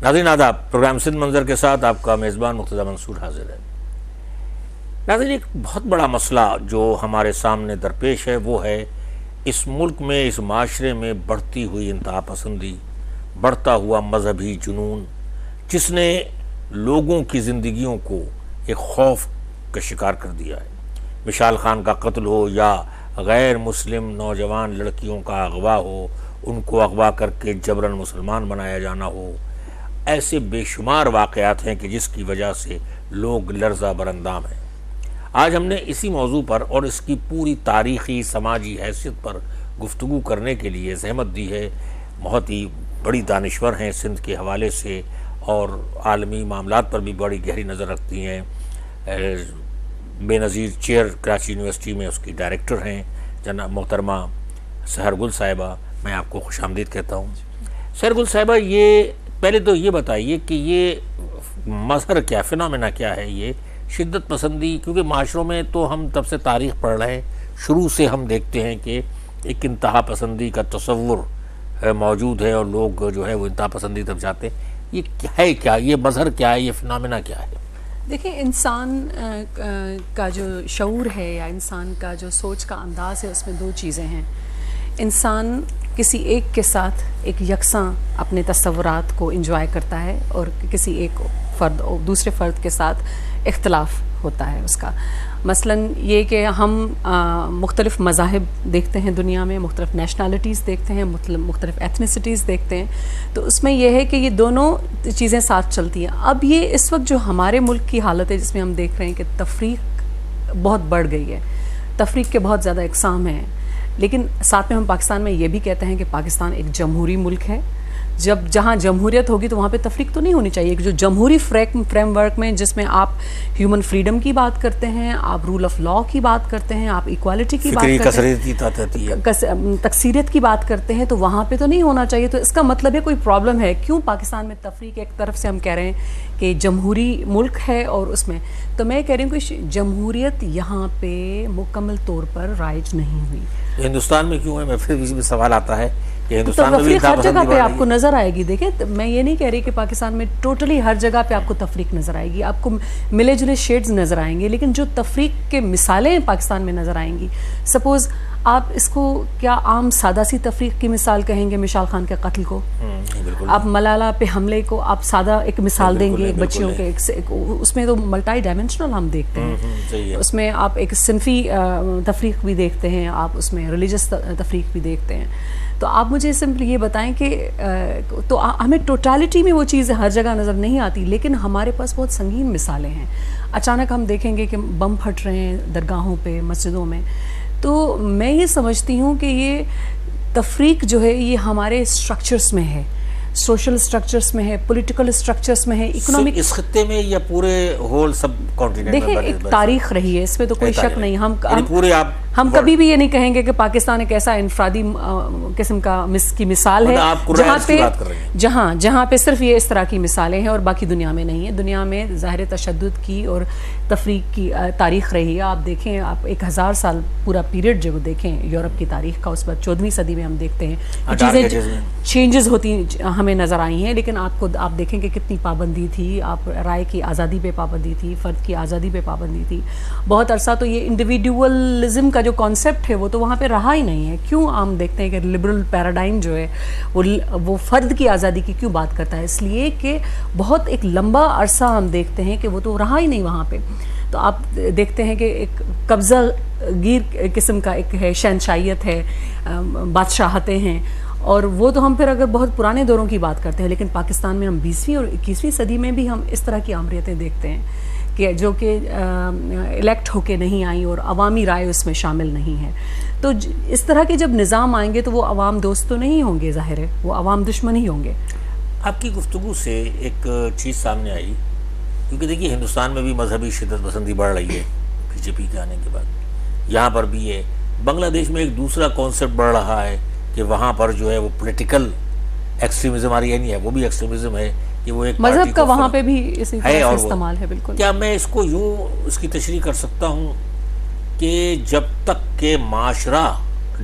ناظرین آداب، پروگرام سندھ منظر کے ساتھ آپ کا میزبان مرتضیٰ منصور حاضر ہے۔ ناظرین، ایک بہت بڑا مسئلہ جو ہمارے سامنے درپیش ہے وہ ہے اس ملک میں، اس معاشرے میں بڑھتی ہوئی انتہا پسندی، بڑھتا ہوا مذہبی جنون، جس نے لوگوں کی زندگیوں کو ایک خوف کا شکار کر دیا ہے۔ مشال خان کا قتل ہو یا غیر مسلم نوجوان لڑکیوں کا اغوا ہو، ان کو اغوا کر کے جبراً مسلمان بنایا جانا ہو، ایسے بے شمار واقعات ہیں کہ جس کی وجہ سے لوگ لرزہ براندام ہیں۔ آج ہم نے اسی موضوع پر اور اس کی پوری تاریخی سماجی حیثیت پر گفتگو کرنے کے لیے زحمت دی ہے۔ بہت ہی بڑی دانشور ہیں سندھ کے حوالے سے اور عالمی معاملات پر بھی بڑی گہری نظر رکھتی ہیں۔ بے نظیر چیئر کراچی یونیورسٹی میں اس کی ڈائریکٹر ہیں جناب محترمہ سحر گل صاحبہ، میں آپ کو خوش آمدید کہتا ہوں۔ سحر گل صاحبہ، یہ پہلے تو یہ بتائیے کہ یہ مظہر کیا، فنامنا کیا ہے یہ شدت پسندی؟ کیونکہ معاشروں میں تو ہم تب سے تاریخ پڑھ رہے ہیں، شروع سے ہم دیکھتے ہیں کہ ایک انتہا پسندی کا تصور موجود ہے اور لوگ جو ہے وہ انتہا پسندی طرف جاتے ہیں۔ یہ ہے کیا، یہ مظہر کیا ہے، یہ فنامنا کیا ہے؟ دیکھیں، انسان کا جو شعور ہے یا انسان کا جو سوچ کا انداز ہے، اس میں دو چیزیں ہیں۔ انسان کسی ایک کے ساتھ ایک یکساں اپنے تصورات کو انجوائے کرتا ہے اور کسی ایک فرد اور دوسرے فرد کے ساتھ اختلاف ہوتا ہے اس کا۔ مثلاً یہ کہ ہم مختلف مذاہب دیکھتے ہیں دنیا میں، مختلف نیشنلٹیز دیکھتے ہیں، مختلف ایتھنیسٹیز دیکھتے ہیں، تو اس میں یہ ہے کہ یہ دونوں چیزیں ساتھ چلتی ہیں۔ اب یہ اس وقت جو ہمارے ملک کی حالت ہے جس میں ہم دیکھ رہے ہیں کہ تفریق بہت بڑھ گئی ہے، تفریق کے بہت زیادہ اقسام ہیں، لیکن ساتھ میں ہم پاکستان میں یہ بھی کہتے ہیں کہ پاکستان ایک جمہوری ملک ہے۔ جہاں جمہوریت ہوگی تو وہاں پہ تفریق تو نہیں ہونی چاہیے، کہ جو جمہوری فریم ورک میں جس میں آپ ہیومن فریڈم کی بات کرتے ہیں، آپ رول آف لا کی بات کرتے ہیں، آپ ایکوالٹی کی بات کرتے ہیں، تکثیریت کی بات کرتے ہیں، تو وہاں پہ تو نہیں ہونا چاہیے۔ تو اس کا مطلب ہے کوئی پرابلم ہے۔ کیوں پاکستان میں تفریق ایک طرف سے ہم کہہ رہے ہیں کہ جمہوری ملک ہے اور اس میں، تو میں کہہ رہی ہوں کہ جمہوریت یہاں پہ مکمل طور پر رائج نہیں ہوئی۔ ہندوستان میں کیوں ہے؟ میں پھر اس میں سوال آتا ہے کہ ہندوستان میں تفریق ہر جگہ پہ آپ کو نظر آئے گی۔ دیکھیں، میں یہ نہیں کہہ رہی کہ پاکستان میں ٹوٹلی ہر جگہ پہ آپ کو تفریق نظر آئے گی، آپ کو ملے جلے شیڈز نظر آئیں گے، لیکن جو تفریق کے مثالیں پاکستان میں نظر آئیں گی، سپوز آپ اس کو کیا عام سادہ سی تفریق کی مثال کہیں گے مشال خان کے قتل کو؟ آپ ملالہ پہ حملے کو آپ سادہ ایک مثال دیں گے، ایک بچیوں کے اس میں تو ملٹائی ڈائمینشنل ہم دیکھتے ہیں، اس میں آپ ایک صنفی تفریق بھی دیکھتے ہیں، آپ اس میں ریلیجس تفریق بھی دیکھتے ہیں۔ تو آپ مجھے سمپلی یہ بتائیں کہ تو ہمیں ٹوٹالٹی میں وہ چیز ہر جگہ نظر نہیں آتی، لیکن ہمارے پاس بہت سنگین مثالیں ہیں۔ اچانک ہم دیکھیں گے کہ بم پھٹ رہے ہیں درگاہوں پہ، مسجدوں میں، تو میں یہ سمجھتی ہوں کہ یہ تفریق جو ہے یہ ہمارے اسٹرکچرس میں ہے، سوشل اسٹرکچرس میں ہے، پولیٹیکل اسٹرکچرس میں ہے، اکنامک اس خطے میں یا پورے ہول سب کانٹیننٹ میں؟ دیکھیں، ایک تاریخ رہی ہے، اس میں تو کوئی شک نہیں۔ ہم کبھی بھی یہ نہیں کہیں گے کہ پاکستان ایک ایسا انفرادی قسم کی مثال ہے جہاں پہ صرف یہ اس طرح کی مثالیں ہیں اور باقی دنیا میں نہیں ہے۔ دنیا میں ظاہر تشدد کی اور تفریق کی تاریخ رہی ہے۔ آپ دیکھیں، آپ 1000 سال پورا پیریڈ جو دیکھیں یورپ کی تاریخ کا، اس پر 14ویں صدی میں ہم دیکھتے ہیں چیزیں چینجز ہوتی ہمیں نظر آئی ہیں، لیکن آپ دیکھیں کہ کتنی پابندی تھی، آپ رائے کی آزادی پہ پابندی تھی، فرد کی آزادی پہ پابندی تھی بہت عرصہ۔ تو یہ انڈیویڈولزم کا جو کانسیپٹ ہے وہ تو وہاں پہ رہا ہی نہیں ہے۔ کیوں ہم دیکھتے ہیں کہ لبرل پیراڈائم جو ہے وہ فرد کی آزادی کی کیوں بات کرتا ہے؟ اس لیے کہ بہت ایک لمبا عرصہ ہم دیکھتے ہیں کہ وہ تو رہا ہی نہیں وہاں پہ۔ تو آپ دیکھتے ہیں کہ ایک قبضہ گیر قسم کا ایک ہے، شہنشاہیت ہے، بادشاہتیں ہیں، اور وہ تو ہم پھر اگر بہت پرانے دوروں کی بات کرتے ہیں، لیکن پاکستان میں ہم 20ویں اور 21ویں صدی میں بھی ہم اس طرح کی آمریتیں دیکھتے ہیں کہ جو کہ الیکٹ ہو کے نہیں آئیں اور عوامی رائے اس میں شامل نہیں ہے۔ تو اس طرح کے جب نظام آئیں گے تو وہ عوام دوست تو نہیں ہوں گے، ظاہر ہے وہ عوام دشمن ہی ہوں گے۔ آپ کی گفتگو سے ایک چیز سامنے آئی، کیونکہ دیکھیے ہندوستان میں بھی مذہبی شدت پسندی بڑھ رہی ہے بی جے پی کے آنے کے بعد، یہاں پر بھی ہے۔ بنگلہ دیش میں ایک دوسرا کانسیپٹ بڑھ رہا ہے کہ وہاں پر جو ہے وہ پولیٹیکل ایکسٹریمزم آ رہی ہے، نہیں ہے وہ بھی ایکسٹریمزم ہے کہ وہ ایک مذہب کا وہاں پہ بھی اسی طرح سے استعمال ہے۔ بالکل، کیا میں اس کو یوں اس کی تشریح کر سکتا ہوں کہ جب تک کہ معاشرہ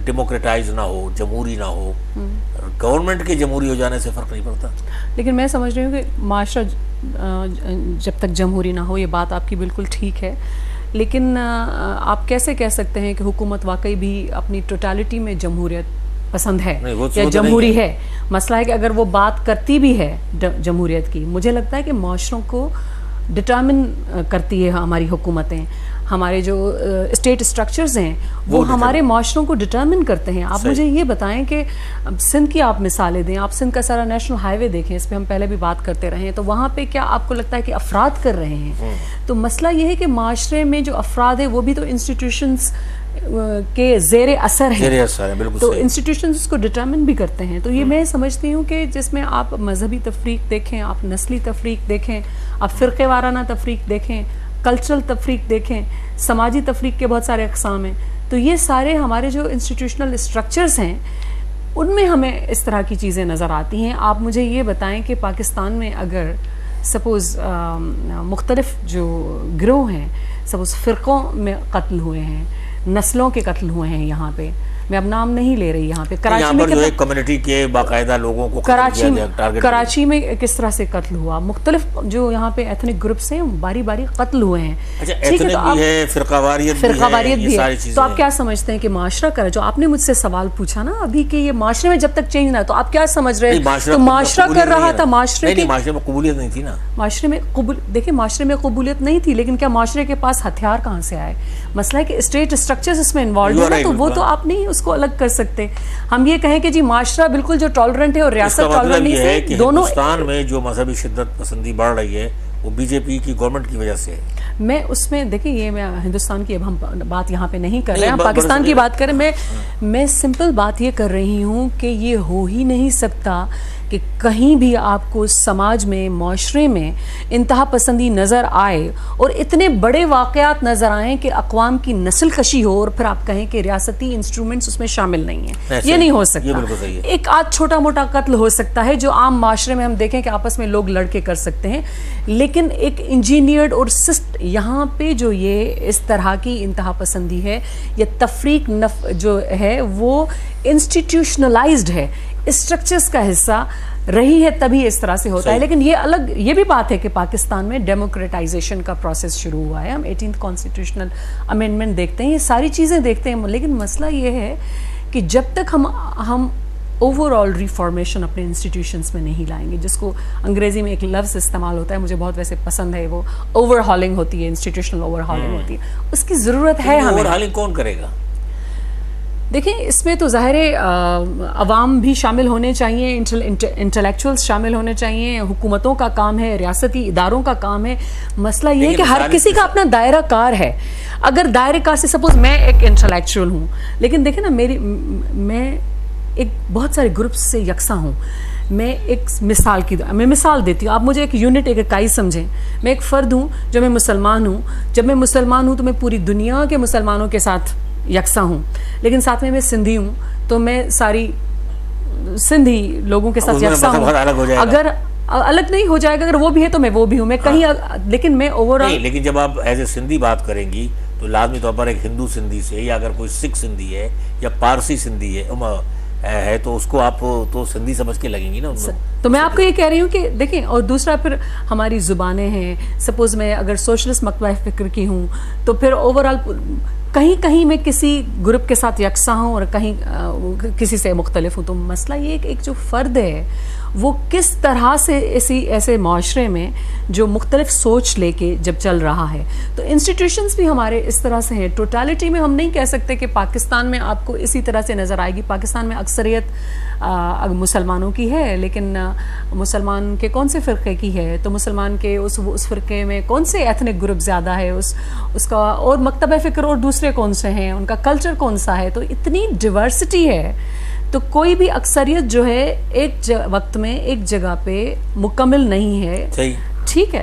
ڈیموکریٹائز نہ ہو، جمہوری نہ ہو، گورنمنٹ کے جمہوری ہو جانے سے فرق نہیں پڑتا. لیکن میں سمجھ رہی ہوں کہ معاشرہ جب تک جمہوری نہ ہو، یہ بات آپ کی بالکل ٹھیک ہے، لیکن آپ کیسے کہہ سکتے ہیں کہ حکومت واقعی بھی اپنی ٹوٹالٹی میں جمہوریت پسند ہے یا جمہوری ہے؟ مسئلہ ہے کہ اگر وہ بات کرتی بھی ہے جمہوریت کی، مجھے لگتا ہے کہ معاشروں کو ڈٹرمن کرتی ہے ہماری حکومتیں، ہمارے جو اسٹیٹ اسٹرکچرز ہیں وہ ہمارے معاشروں کو ڈٹرمن کرتے ہیں. آپ مجھے یہ بتائیں کہ سندھ کی آپ مثالیں دیں، آپ سندھ کا سارا نیشنل ہائی وے دیکھیں، اس پہ ہم پہلے بھی بات کرتے رہے ہیں، تو وہاں پہ کیا آپ کو لگتا ہے کہ افراد کر رہے ہیں؟ تو مسئلہ یہ ہے کہ معاشرے میں جو افراد ہیں وہ بھی تو انسٹیٹیوشنز کے زیر اثر ہیں، تو انسٹیٹیوشنز اس کو ڈٹرمن بھی کرتے ہیں. تو یہ میں سمجھتی ہوں کہ جس میں آپ مذہبی تفریق دیکھیں، آپ نسلی تفریق دیکھیں، آپ فرقے وارانہ تفریق دیکھیں، کلچرل تفریق دیکھیں، سماجی تفریق کے بہت سارے اقسام ہیں، تو یہ سارے ہمارے جو انسٹیٹیوشنل اسٹرکچرز ہیں ان میں ہمیں اس طرح کی چیزیں نظر آتی ہیں. آپ مجھے یہ بتائیں کہ پاکستان میں اگر سپوز مختلف جو گروہ ہیں، سپوز فرقوں میں قتل ہوئے ہیں، نسلوں کے قتل ہوئے ہیں، یہاں پہ میں اب نام نہیں لے رہی، یہاں پہ کراچی میں جو ایک کمیونٹی کے باقاعدہ لوگوں کو کراچی میں کس طرح سے قتل ہوا، مختلف جو یہاں پہ ایتھنک گروپس ہیں باری باری قتل ہوئے ہیں. فرقہ واریت بھی ہے. تو آپ کیا سمجھتے ہیں کہ معاشرہ کرے؟ جو آپ نے مجھ سے سوال پوچھا نا ابھی کہ یہ معاشرے میں جب تک چینج نہ، تو آپ کیا سمجھ رہے ہیں؟ تو معاشرہ کر رہا تھا، معاشرے میں قبولیت نہیں تھی نا، معاشرے میں دیکھیں معاشرے میں قبولیت نہیں تھی، لیکن کیا معاشرے کے پاس ہتھیار کہاں سے آئے؟ مسئلہ ہے کہ اسٹیٹ اسٹرکچرز اس میں انوالوڈ ہے، تو وہ تو آپ نہیں اس کو الگ کر سکتے. ہم یہ کہیں کہ جی معاشرہ بالکل جو ٹالرنٹ ہے اور ریاست ٹالرنٹ نہیں ہے، دونوں. ہندوستان میں جو مذہبی شدت پسندی بڑھ رہی ہے وہ بی جے پی کی گورنمنٹ کی وجہ سے ہے. میں اس میں دیکھیں، یہ میں ہندوستان کی اب ہم بات یہاں پہ نہیں کر رہے ہیں، ہم پاکستان کی بات کریں. میں سمپل بات یہ کر رہی ہوں کہ یہ ہو ہی نہیں سکتا کہ کہیں بھی آپ کو سماج میں، معاشرے میں انتہا پسندی نظر آئے اور اتنے بڑے واقعات نظر آئیں کہ اقوام کی نسل کشی ہو اور پھر آپ کہیں کہ ریاستی انسٹرومنٹس اس میں شامل نہیں ہیں. یہ نہیں ہو سکتا. ایک آدھ چھوٹا موٹا قتل ہو سکتا ہے جو عام معاشرے میں ہم دیکھیں کہ آپس میں لوگ لڑ کے کر سکتے ہیں، لیکن ایک انجینئرڈ اور یہاں پہ جو یہ اس طرح کی انتہا پسندی ہے یا تفریق جو ہے وہ انسٹیٹیوشنلائزڈ ہے، اسٹرکچرز کا حصہ رہی ہے، تبھی اس طرح سے ہوتا ہے. لیکن یہ الگ یہ بھی بات ہے کہ پاکستان میں ڈیموکریٹائزیشن کا پروسیس شروع ہوا ہے، ہم 18th کانسٹیٹیوشنل امینڈمنٹ دیکھتے ہیں، یہ ساری چیزیں دیکھتے ہیں، لیکن مسئلہ یہ ہے کہ جب تک ہم اوور آل ریفارمیشن اپنے انسٹیٹیوشنس میں نہیں لائیں گے، جس کو انگریزی میں ایک لفظ استعمال ہوتا ہے، مجھے بہت ویسے پسند ہے، وہ اوور ہالنگ ہوتی ہے، انسٹیٹیوشنل اوور ہالنگ ہوتی ہے، اس کی ضرورت ہے. ہمیں اوور ہالنگ کون کرے گا؟ دیکھیں اس میں تو ظاہر عوام بھی شامل ہونے چاہیے، انٹلیکچوئلز شامل ہونے چاہیے، حکومتوں کا کام ہے، ریاستی اداروں کا کام ہے. مسئلہ یہ ہے کہ ہر کسی کا اپنا دائرہ کار ہے. اگر دائرے کار سے سپوز میں ایک انٹلیکچوئل ہوں، لیکن دیکھیں نا میں ایک بہت سارے گروپس سے یکساں ہوں. میں ایک مثال دیتی ہوں، آپ مجھے ایک یونٹ، ایک اکائی سمجھیں. میں ایک فرد ہوں جو میں مسلمان ہوں. جب میں مسلمان ہوں تو میں پوری دنیا کے مسلمانوں کے ساتھ یکساں ہوں، لیکن ساتھ میں سندھی ہوں تو میں ساری سندھی لوگوں کے ساتھ یکساں ہوں. اگر الگ نہیں ہو جائے گا، اگر وہ بھی ہے تو میں وہ بھی ہوں، میں کہیں لیکن میں اوور آل. لیکن جب آپ ایز اے سندھی بات کریں گی تو لازمی طور پر ایک ہندو سندھی سے، یا اگر کوئی سکھ سندھی ہے یا پارسی سندھی ہے تو اس کو آپ تو سندھی سمجھ کے لگیں گی نا. تو میں آپ کو یہ کہہ رہی ہوں کہ دیکھیں، اور دوسرا پھر ہماری زبانیں ہیں. سپوز میں اگر سوشلسٹ مکتبہ فکر کی ہوں تو پھر اوور آل کہیں میں کسی گروپ کے ساتھ یکساں ہوں اور کہیں کسی سے مختلف ہوں. تو مسئلہ یہ ہے کہ ایک جو فرد ہے وہ کس طرح سے ایسے معاشرے میں جو مختلف سوچ لے کے جب چل رہا ہے. تو انسٹیٹیوشنز بھی ہمارے اس طرح سے ہیں. ٹوٹالٹی میں ہم نہیں کہہ سکتے کہ پاکستان میں آپ کو اسی طرح سے نظر آئے گی. پاکستان میں اکثریت مسلمانوں کی ہے، لیکن مسلمان کے کون سے فرقے کی ہے، تو مسلمان کے اس فرقے میں کون سے ایتھنک گروپ زیادہ ہے، اس کا اور مکتبہ فکر اور دوسرے کون سے ہیں، ان کا کلچر کون سا ہے. تو اتنی ڈیورسٹی ہے، تو کوئی بھی اکثریت جو ہے ایک وقت میں ایک جگہ پہ مکمل نہیں ہے. ٹھیک ہے،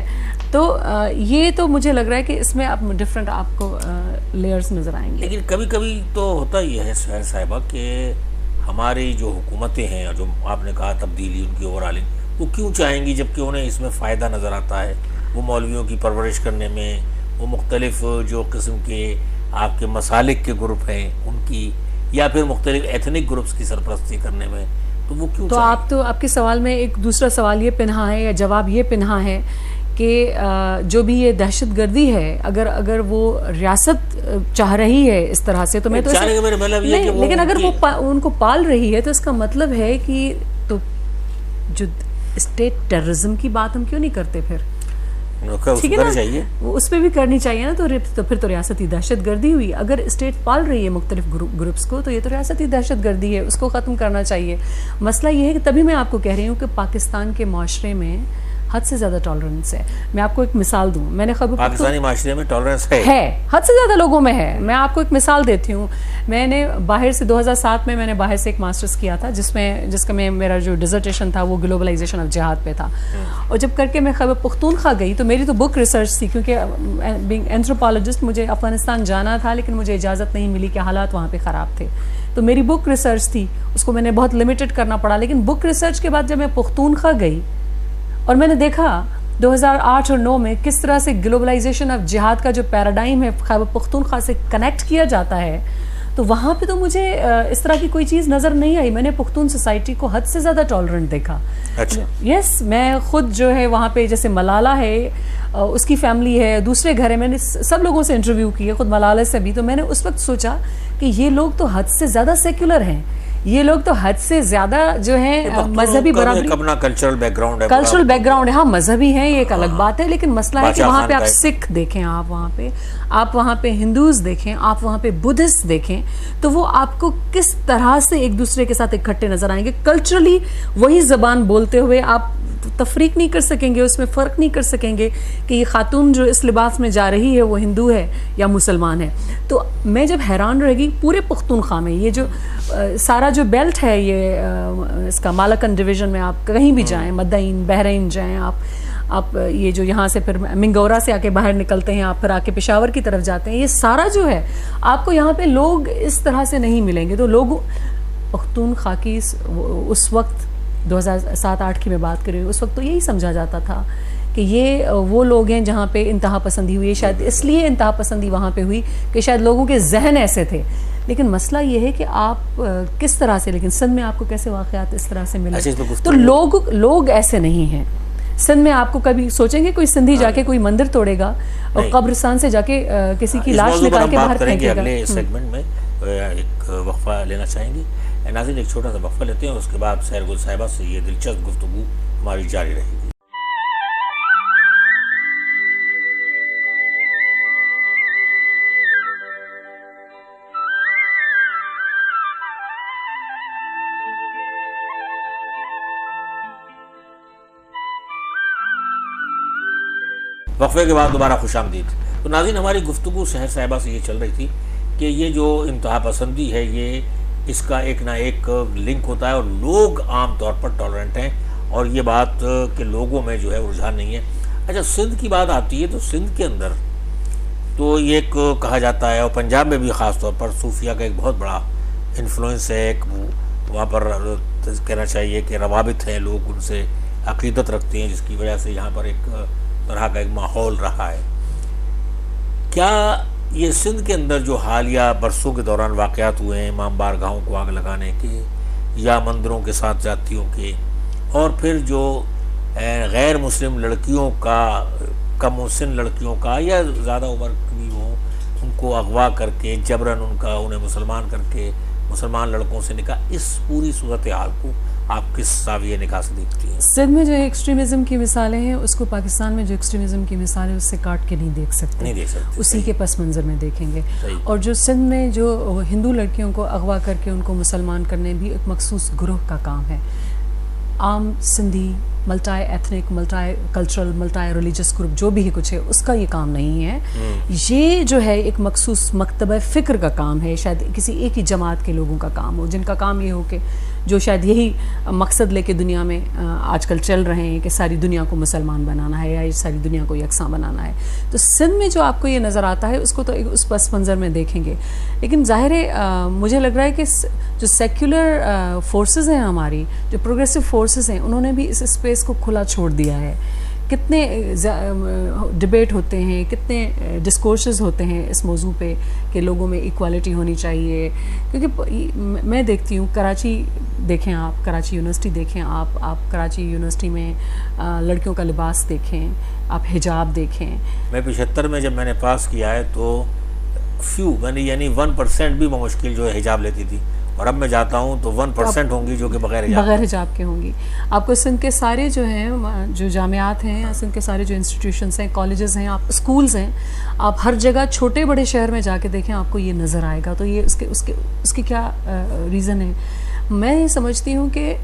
تو یہ تو مجھے لگ رہا ہے کہ اس میں اب ڈفرنٹ آپ کو لیئرز نظر آئیں گے. لیکن کبھی کبھی تو ہوتا ہی ہے سہیل صاحبہ کہ ہماری جو حکومتیں ہیں اور جو آپ نے کہا تبدیلی ان کی اوورالنگ، وہ کیوں چاہیں گی جبکہ انہیں اس میں فائدہ نظر آتا ہے. وہ مولویوں کی پرورش کرنے میں، وہ مختلف جو قسم کے آپ کے مسالک کے گروپ ہیں ان کی یا پھر مختلف ایتھنک گروپس کی سرپرستی کرنے میں، تو وہ کیوں چاہیں؟ تو آپ کے سوال میں ایک دوسرا سوال یہ پنہا ہے یا جواب یہ پنہا ہے کہ جو بھی یہ دہشت گردی ہے اگر وہ ریاست چاہ رہی ہے اس طرح سے، تو میں تو لیکن اگر وہ ان کو پال رہی ہے تو اس کا مطلب ہے کہ تو جو اسٹیٹ ٹیررزم کی بات ہم کیوں نہیں کرتے پھر؟ ٹھیک ہے نا، اس پہ بھی کرنی چاہیے نا، تو پھر تو ریاستی دہشت گردی ہوئی. اگر اسٹیٹ پال رہی ہے مختلف گروپس کو تو یہ تو ریاستی دہشت گردی ہے، اس کو ختم کرنا چاہیے. مسئلہ یہ ہے کہ تبھی میں آپ کو کہہ رہی ہوں کہ پاکستان کے معاشرے میں حد سے زیادہ ٹالرنس ہے. میں آپ کو ایک مثال دوں، میں نے پاکستانی معاشرے میں ٹالرنس ہے، حد سے زیادہ لوگوں میں ہے. میں آپ کو ایک مثال دیتی ہوں. میں نے باہر سے 2007 میں نے باہر سے ایک ماسٹرز کیا تھا جس کا میرا جو ڈیزرٹیشن تھا وہ گلوبلائزیشن آف جہاد پہ تھا. اور جب کر کے میں خیبر پختونخوا گئی تو میری تو بک ریسرچ تھی، کیونکہ بینگ اینتھروپولوجسٹ مجھے افغانستان جانا تھا لیکن مجھے اجازت نہیں ملی کہ حالات وہاں پہ خراب تھے. تو میری بک ریسرچ تھی، اس کو میں نے بہت لمیٹڈ کرنا پڑا. لیکن بک ریسرچ کے بعد جب میں پختونخوا گئی اور میں نے دیکھا 2008 اور 2009 میں کس طرح سے گلوبلائزیشن آف جہاد کا جو پیراڈائم ہے خیبر پختونخوا سے کنیکٹ کیا جاتا ہے، تو وہاں پہ تو مجھے اس طرح کی کوئی چیز نظر نہیں آئی. میں نے پختون سوسائٹی کو حد سے زیادہ ٹالرنٹ دیکھا. یس، میں خود جو ہے وہاں پہ جیسے ملالہ ہے، اس کی فیملی ہے، دوسرے گھر ہے، میں نے سب لوگوں سے انٹرویو کیے، خود ملالہ سے بھی. تو میں نے اس وقت سوچا کہ یہ لوگ تو حد سے زیادہ سیکولر ہیں، یہ لوگ تو حد سے زیادہ جو ہیں مذہبی برابری، اپنا کلچرل بیک گراؤنڈ ہے. ہاں مذہبی ہیں، یہ ایک الگ بات ہے. لیکن مسئلہ ہے کہ وہاں پہ آپ سکھ دیکھیں، آپ وہاں پہ ہندوز دیکھیں، آپ وہاں پہ بدھسٹ دیکھیں، تو وہ آپ کو کس طرح سے ایک دوسرے کے ساتھ اکٹھے نظر آئیں گے. کلچرلی وہی زبان بولتے ہوئے آپ تفریق نہیں کر سکیں گے، اس میں فرق نہیں کر سکیں گے کہ یہ خاتون جو اس لباس میں جا رہی ہے وہ ہندو ہے یا مسلمان ہے. تو میں جب حیران رہ گئی پورے پختونخوا میں، یہ جو سارا جو بیلٹ ہے، یہ اس کا مالاکن ڈویژن میں آپ کہیں بھی جائیں، مدائن، بحرین جائیں آپ یہ جو یہاں سے پھر منگورا سے آ کے باہر نکلتے ہیں، آپ پھر آ کے پشاور کی طرف جاتے ہیں، یہ سارا جو ہے آپ کو یہاں پہ لوگ اس طرح سے نہیں ملیں گے. تو لوگ پختونخوا کی اس وقت 2007-8 کی میں بات کر رہی ہوں، اس وقت تو یہی سمجھا جاتا تھا کہ یہ وہ لوگ ہیں جہاں پہ انتہا پسندی ہوئی. شاید اس لیے انتہا پسندی وہاں پہ ہوئی کہ شاید لوگوں کے ذہن ایسے تھے. لیکن مسئلہ یہ ہے کہ آپ کس طرح سے، لیکن سندھ میں آپ کو کیسے واقعات اس طرح سے ملے؟ تو لوگ ایسے نہیں ہیں. سندھ میں آپ کو کبھی سوچیں گے کوئی سندھی جا کے کوئی مندر توڑے گا اور قبرستان سے جا کے کسی کی لاش نکال کے باہر پھینکے گا؟ اگلے سیگمنٹ میں ایک وقفہ لینا چاہیں گے. ناظرین، ایک چھوٹا سا وقفہ لیتے ہیں، اس کے بعد سحر گل صاحبہ سے یہ دلچسپ گفتگو ہماری جاری رہے گی. وقفے کے بعد دوبارہ خوش آمدید. تو ناظرین، ہماری گفتگو سحر صاحبہ سے یہ چل رہی تھی کہ یہ جو انتہا پسندی ہے، یہ اس کا ایک نہ ایک لنک ہوتا ہے اور لوگ عام طور پر ٹالرنٹ ہیں، اور یہ بات کہ لوگوں میں جو ہے رجحان نہیں ہے. اچھا، سندھ کی بات آتی ہے تو سندھ کے اندر تو یہ ایک کہا جاتا ہے، اور پنجاب میں بھی خاص طور پر صوفیہ کا ایک بہت بڑا انفلوئنس ہے. ایک وہاں پر کہنا چاہیے کہ روابط ہیں، لوگ ان سے عقیدت رکھتے ہیں، جس کی وجہ سے یہاں پر ایک طرح کا ایک ماحول رہا ہے. کیا یہ سندھ کے اندر جو حالیہ برسوں کے دوران واقعات ہوئے ہیں، امام بارگاہوں کو آگ لگانے کے یا مندروں کے ساتھ جاتیوں کے، اور پھر جو غیر مسلم لڑکیوں کا، کم سن لڑکیوں کا یا زیادہ عمر بھی ہوں، ان کو اغوا کر کے جبراً انہیں مسلمان کر کے مسلمان لڑکوں سے نکاح، اس پوری صورتحال کو آپ کس زاویہ نکاح سے دیکھتی ہیں؟ سندھ میں جو ایکسٹریمزم کی مثالیں ہیں، اس کو پاکستان میں جو ایکسٹریمزم کی مثال ہے اس سے کاٹ کے نہیں دیکھ سکتے، اسی کے پس منظر میں دیکھیں گے. اور جو سندھ میں جو ہندو لڑکیوں کو اغوا کر کے ان کو مسلمان کرنے بھی ایک مخصوص گروہ کا کام ہے. عام Sindhi multi ethnic, multi cultural, multi religious group جو بھی کچھ ہے، اس کا یہ کام نہیں ہے. یہ جو ہے ایک مخصوص مکتبہ فکر کا کام ہے، شاید کسی ایک ہی جماعت کے لوگوں کا کام ہو، جن کا کام یہ ہو کہ جو شاید یہی مقصد لے کے دنیا میں آج کل چل رہے ہیں کہ ساری دنیا کو مسلمان بنانا ہے یا ساری دنیا کو یکساں بنانا ہے. تو سندھ میں جو آپ کو یہ نظر آتا ہے اس کو تو اس پس منظر میں دیکھیں گے. لیکن ظاہر ہے مجھے لگ رہا ہے کہ جو سیکولر فورسز ہیں، ہماری جو پروگریسو فورسز ہیں، انہوں نے بھی اس اسپیس کو کھلا چھوڑ دیا ہے کتنے ڈبیٹ ہوتے ہیں, کتنے ڈسکورسز ہوتے ہیں اس موضوع پہ کہ لوگوں میں ایکوالٹی ہونی چاہیے. کیونکہ میں دیکھتی ہوں, کراچی دیکھیں آپ, کراچی یونیورسٹی دیکھیں آپ کراچی یونیورسٹی میں لڑکیوں کا لباس دیکھیں, آپ حجاب دیکھیں. میں 75 میں جب میں نے پاس کیا ہے تو یعنی 1% بھی بمشکل جو ہے حجاب لیتی تھی, اور اب میں جاتا ہوں تو 1% ہوں گی جو کہ بغیر حجاب کے ہوں گی. آپ کو سندھ کے سارے جو ہیں جو جامعات ہیں, سندھ کے سارے جو انسٹیٹیوشنس ہیں, کالجز ہیں, آپ اسکولز ہیں, آپ ہر جگہ چھوٹے بڑے شہر میں جا کے دیکھیں آپ کو یہ نظر آئے گا. تو یہ اس کے کیا ریزن ہے؟ میں یہ سمجھتی ہوں کہ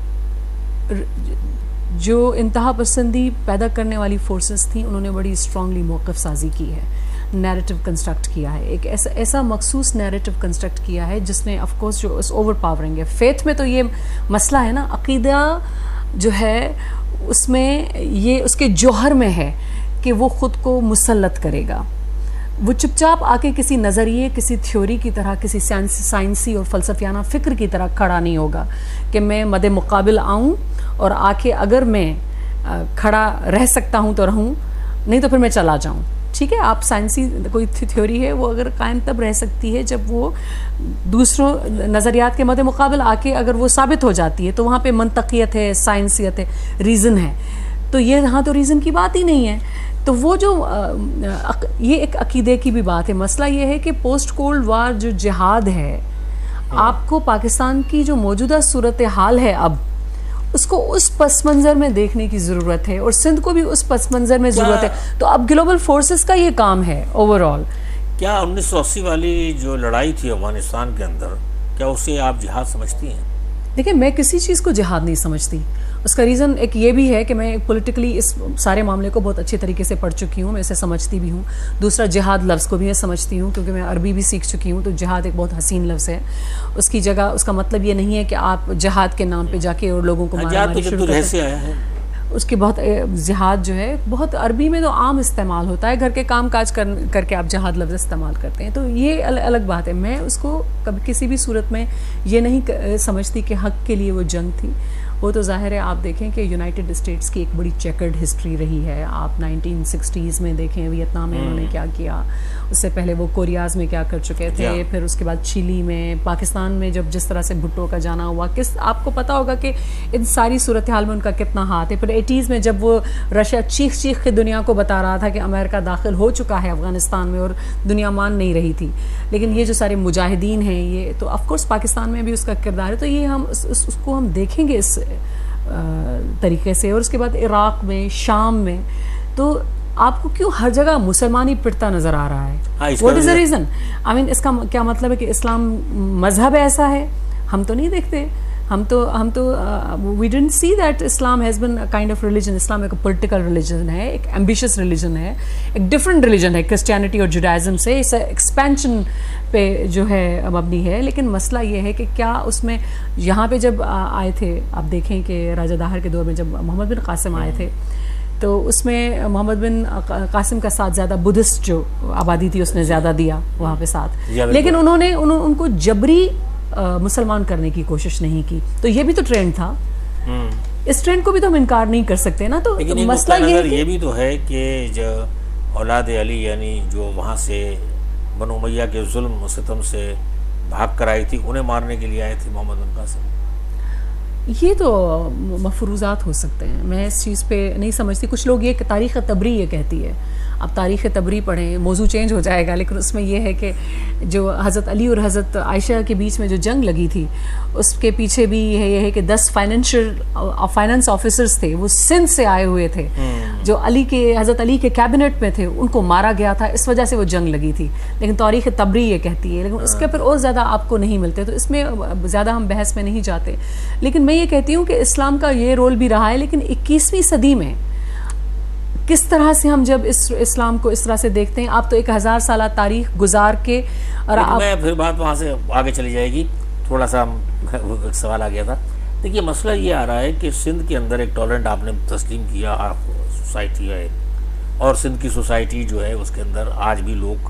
جو انتہا پسندی پیدا کرنے والی فورسز تھیں انہوں نے بڑی اسٹرانگلی موقف سازی کی ہے, نیریٹو کنسٹرکٹ کیا ہے, ایک ایسا مخصوص نیریٹو کنسٹرکٹ کیا ہے جس نے آف کورس جو اوور پاورنگ ہے. فیتھ میں تو یہ مسئلہ ہے نا, عقیدہ جو ہے اس میں یہ اس کے جوہر میں ہے کہ وہ خود کو مسلط کرے گا. وہ چپ چاپ آ کے کسی نظریے, کسی تھیوری کی طرح, کسی سائنسی اور فلسفیانہ فکر کی طرح کھڑا نہیں ہوگا کہ میں مد مقابل آؤں اور آ کے اگر میں کھڑا رہ سکتا ہوں تو رہوں, نہیں تو پھر میں چلا جاؤں. ٹھیک ہے, آپ سائنسی کوئی تھیوری ہے وہ اگر قائم تب رہ سکتی ہے جب وہ دوسروں نظریات کے مد مقابل آ کے اگر وہ ثابت ہو جاتی ہے, تو وہاں پہ منطقیت ہے, سائنسیت ہے, ریزن ہے. تو یہ یہاں تو ریزن کی بات ہی نہیں ہے. تو وہ جو یہ ایک عقیدے کی بھی بات ہے. مسئلہ یہ ہے کہ پوسٹ کولڈ وار جو جہاد ہے, آپ کو پاکستان کی جو موجودہ صورتحال ہے اب اس کو اس پس منظر میں دیکھنے کی ضرورت ہے, اور سندھ کو بھی اس پس منظر میں ضرورت ہے. تو اب گلوبل فورسز کا یہ کام ہے اوور آل. کیا 1980 والی جو لڑائی تھی افغانستان کے اندر, کیا اسے آپ جہاد سمجھتی ہیں؟ دیکھیں, میں کسی چیز کو جہاد نہیں سمجھتی. اس کا ریزن ایک یہ بھی ہے کہ میں پولیٹیکلی اس سارے معاملے کو بہت اچھے طریقے سے پڑھ چکی ہوں, میں اسے سمجھتی بھی ہوں. دوسرا, جہاد لفظ کو بھی میں سمجھتی ہوں کیونکہ میں عربی بھی سیکھ چکی ہوں. تو جہاد ایک بہت حسین لفظ ہے. اس کی جگہ اس کا مطلب یہ نہیں ہے کہ آپ جہاد کے نام پہ جا کے اور لوگوں کو مارنا شروع کرتے ہیں. اس کی بہت جہاد جو ہے بہت عربی میں تو عام استعمال ہوتا ہے, گھر کے کام کاج کر کے آپ جہاد لفظ استعمال کرتے ہیں. تو یہ الگ بات ہے. میں اس کو کبھی کسی بھی صورت میں یہ نہیں سمجھتی کہ حق کے لیے وہ جنگ تھی. وہ تو ظاہر ہے, آپ دیکھیں کہ یونائٹڈ اسٹیٹس کی ایک بڑی چیکرڈ ہسٹری رہی ہے. آپ 1960s میں دیکھیں ویتنام میں انہوں نے کیا کیا, اس سے پہلے وہ کوریاز میں کیا کر چکے تھے, پھر اس کے بعد چیلی میں, پاکستان میں جب جس طرح سے بھٹو کا جانا ہوا, آپ کو پتا ہوگا کہ ان ساری صورتحال میں ان کا کتنا ہاتھ ہے. پھر 80s میں جب وہ رشیا چیخ کے دنیا کو بتا رہا تھا کہ امریکہ داخل ہو چکا ہے افغانستان میں, اور دنیا مان نہیں رہی تھی. لیکن یہ جو سارے مجاہدین ہیں, یہ تو آف کورس پاکستان میں بھی اس کا کردار ہے. تو یہ ہم اس کو ہم دیکھیں گے اس طریقے سے. اور اس کے بعد عراق میں, شام میں, تو آپ کو کیوں ہر جگہ مسلمان ہی پڑتا نظر آ رہا ہے؟ What is the reason? آئی مین اس کا کیا مطلب ہے کہ اسلام مذہب ایسا ہے؟ ہم تو نہیں دیکھتے. ہم تو we didn't see that Islam has been kind of religion. اسلام ایک پولیٹیکل ریلیجن ہے, ایک ایمبیشیس ریلیجن ہے, ایک ڈفرنٹ ریلیجن ہے کرسچینٹی اور جوڈائزم سے. اس ایکسپینشن پہ جو ہے مبنی ہے. لیکن مسئلہ یہ ہے کہ کیا اس میں یہاں پہ جب آئے تھے, آپ دیکھیں کہ راجہ داہر کے دور میں جب محمد بن قاسم آئے تھے, تو اس میں محمد بن قاسم کا ساتھ زیادہ بدھسٹ جو آبادی تھی اس نے زیادہ دیا وہاں پہ ساتھ. لیکن انہوں نے ان کو جبری مسلمان کرنے کی کوشش نہیں کی. تو یہ بھی تو ٹرینڈ تھا, اس ٹرینڈ کو بھی تو ہم انکار نہیں کر سکتے نا. تو مسئلہ یہ بھی تو ہے کہ جو اولاد علی یعنی جو وہاں سے بنو امیہ کے ظلم و ستم سے بھاگ کر آئی تھی, انہیں مارنے کے لیے آئے تھے محمد بن قاسم. یہ تو مفروضات ہو سکتے ہیں, میں اس چیز پہ نہیں سمجھتی. کچھ لوگ یہ تاریخ تبری یہ کہتی ہے. اب تاریخ تبری پڑھیں, موضوع چینج ہو جائے گا, لیکن اس میں یہ ہے کہ جو حضرت علی اور حضرت عائشہ کے بیچ میں جو جنگ لگی تھی, اس کے پیچھے بھی یہ ہے کہ 10 فائنانس آفیسرز تھے, وہ سندھ سے آئے ہوئے تھے, جو حضرت علی کے کیبنٹ میں تھے, ان کو مارا گیا تھا. اس وجہ سے وہ جنگ لگی تھی. لیکن تاریخ تبری یہ کہتی ہے, لیکن اس کے اوپر اور زیادہ آپ کو نہیں ملتے, تو اس میں زیادہ ہم بحث میں نہیں جاتے. لیکن میں یہ کہتی ہوں کہ اسلام کا یہ رول بھی رہا ہے, لیکن 21ویں صدی میں کس طرح سے ہم جب اسلام کو اس طرح سے دیکھتے ہیں. آپ تو 1000 سالہ تاریخ گزار کے, اور میں پھر بات وہاں سے آگے چلی جائے گی. تھوڑا سا ایک سوال آ گیا تھا. دیکھیے, مسئلہ یہ آ رہا ہے کہ سندھ کے اندر ایک ٹالرنٹ آپ نے تسلیم کیا, سوسائٹی ہے, اور سندھ کی سوسائٹی جو ہے اس کے اندر آج بھی لوگ,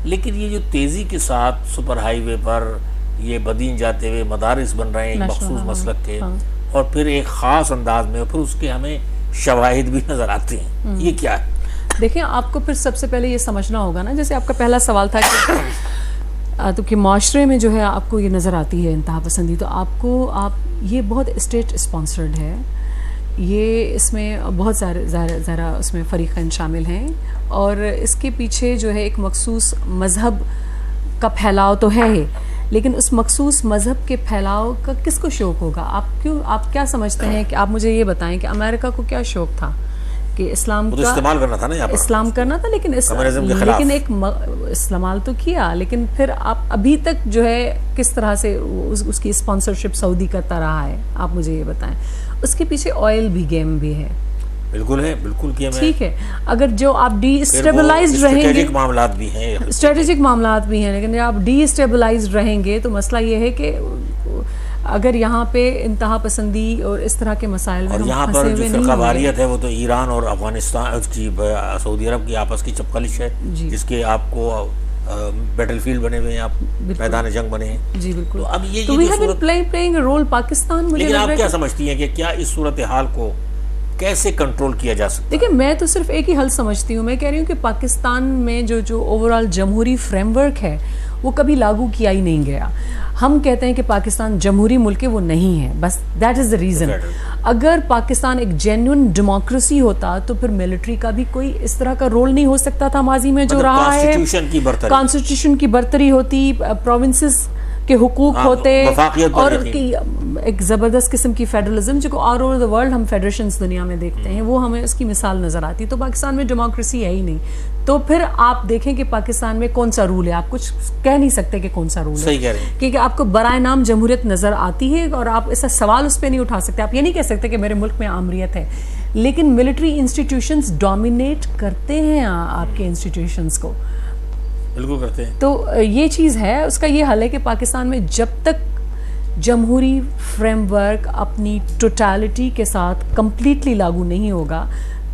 لیکن یہ جو تیزی کے ساتھ سپر ہائی وے پر یہ بدین جاتے ہوئے مدارس بن رہے ہیں ایک مخصوص مسلک کے, اور پھر ایک خاص انداز میں, پھر اس کے ہمیں شواہد بھی نظر آتے ہیں. یہ کیا ہے؟ دیکھیں آپ کو پھر سب سے پہلے یہ سمجھنا ہوگا نا، جیسے آپ کا پہلا سوال تھا کہ معاشرے میں جو ہے آپ کو یہ نظر آتی ہے انتہا پسندی، تو آپ یہ بہت اسٹیٹ اسپانسرڈ ہے، یہ اس میں بہت ذرا اس میں فریقین شامل ہیں، اور اس کے پیچھے جو ہے ایک مخصوص مذہب کا پھیلاؤ تو ہے ہی، لیکن اس مخصوص مذہب کے پھیلاؤ کا کس کو شوق ہوگا؟ آپ کیا سمجھتے ہیں کہ آپ مجھے یہ بتائیں کہ امریکہ کو کیا شوق تھا کہ اسلام کا استعمال کرنا تھا نا، اسلام کرنا تھا، لیکن ایک استعمال تو کیا، لیکن پھر آپ ابھی تک جو ہے کس طرح سے اس کی اسپانسرشپ سعودی کرتا رہا ہے، آپ مجھے یہ بتائیں. اس کے پیچھے آئل بھی گیم بھی ہے. بالکل ہے، بالکل کیا میں ٹھیک ہے. اگر جو آپ ڈی اسٹیبلائزڈ رہیں گے، اسٹریٹجک معاملات بھی ہیں، لیکن آپ ڈی اسٹیبلائزڈ رہیں گے تو مسئلہ یہ ہے کہ اگر یہاں پہ انتہا پسندی اور اس طرح کے مسائل میں اور یہاں پر جو فرقہ واریت ہے وہ تو ایران اور افغانستان کی سعودی عرب کی آپس کی چپکلش ہے، جس کے آپ کو بیٹل فیلڈ بنے ہوئے ہیں، آپ میدان جنگ بنے ہیں. جی بالکل. تو اب یہ we have been playing a role Pakistan. لیکن آپ کیا سمجھتی ہیں کہ کیا اس صورتحال کو کیسے کنٹرول کیا جا سکتا ہے؟ دیکھیں میں تو صرف ایک ہی حل سمجھتی ہوں. میں کہہ رہی ہوں کہ پاکستان میں جو اوورآل جمہوری فریم ورک ہے وہ کبھی لاگو کیا ہی نہیں گیا. ہم کہتے ہیں کہ پاکستان جمہوری ملک ہے، وہ نہیں ہے، بس دیٹ از دا ریزن. اگر پاکستان ایک جینوئن ڈیموکریسی ہوتا تو پھر ملٹری کا بھی کوئی اس طرح کا رول نہیں ہو سکتا تھا ماضی میں جو رہا ہے. کانسٹیٹیوشن کی برتری ہوتی، پروونسز کے حقوق ہوتے، اور ایک زبردست قسم کی فیڈرلزم جو آل اوور دا ورلڈ ہم فیڈریشنز دنیا میں دیکھتے ہیں، وہ ہمیں اس کی مثال نظر آتی. تو پاکستان میں ڈیموکریسی ہے ہی نہیں. تو پھر آپ دیکھیں کہ پاکستان میں کون سا رول ہے، آپ کچھ کہہ نہیں سکتے کہ کون سا رول ہے، کیونکہ آپ کو برائے نام جمہوریت نظر آتی ہے اور آپ ایسا سوال اس پہ نہیں اٹھا سکتے. آپ یہ نہیں کہہ سکتے کہ میرے ملک میں آمریت ہے، لیکن ملٹری انسٹیٹیوشنز ڈومینیٹ کرتے ہیں آپ کے انسٹیٹیوشنز کو. بالکل کرتے ہیں. تو یہ چیز ہے، اس کا یہ حل ہے کہ پاکستان میں جب تک جمہوری فریم ورک اپنی ٹوٹالٹی کے ساتھ کمپلیٹلی لاگو نہیں ہوگا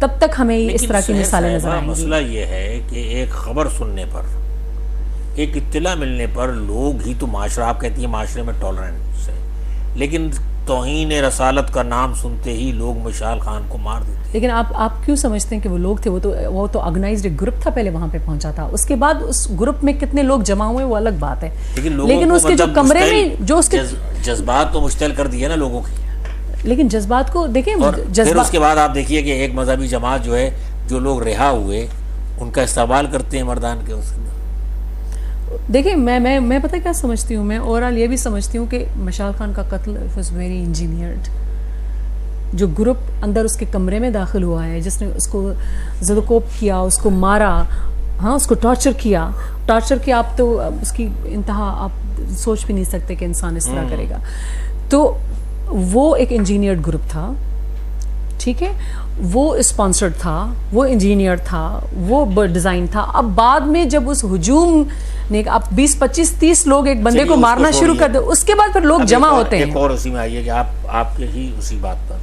تب تک ہمیں اس طرح کی مثالیں نظر آئیں گی. مسئلہ یہ ہے کہ ایک خبر سننے پر، ایک اطلاع ملنے پر لوگ ہی تو معاشرہ، آپ کہتی ہیں معاشرے میں ٹالرنس ہے، لیکن توہین رسالت کا نام سنتے ہی لوگ مشال خان کو مار دیتے. لیکن آپ کیوں سمجھتے ہیں کہ وہ لوگ تھے؟ وہ تو آرگنائزڈ ایک گروپ تھا، پہلے وہاں پہ پہنچا تھا. اس کے بعد اس گروپ میں کتنے لوگ جمع ہوئے وہ الگ بات ہے، لیکن اس کے جو کمرے میں جو اس کے جذبات تو مشتعل کر دیے نا لوگوں کی. لیکن جذبات کو دیکھیں، پھر اس کے بعد آپ دیکھیے کہ ایک مذہبی جماعت جو ہے، جو لوگ رہا ہوئے ان کا استقبال کرتے ہیں مردان کے. اس دیکھیں میں پتہ کیا سمجھتی ہوں، میں اوورآل یہ بھی سمجھتی ہوں کہ مشال خان کا قتل واز ویری انجینئرڈ. جو گروپ اندر اس کے کمرے میں داخل ہوا ہے، جس نے اس کو زدوکوب کیا، اس کو مارا، ہاں اس کو ٹارچر کیا، آپ تو اس کی انتہا آپ سوچ بھی نہیں سکتے کہ انسان اس طرح کرے گا. تو وہ ایک انجینئرڈ گروپ تھا، ٹھیک ہے، وہ اسپانسرڈ تھا، وہ انجینئر تھا، وہ ڈیزائن تھا. اب بعد میں جب اس ہجوم نے اب 20 25 30 لوگ ایک بندے کو مارنا شروع کر دے، اس کے بعد پھر لوگ جمع ہوتے ہیں. ایک اور اسی میں آئیے کہ آپ کے ہی اسی بات پر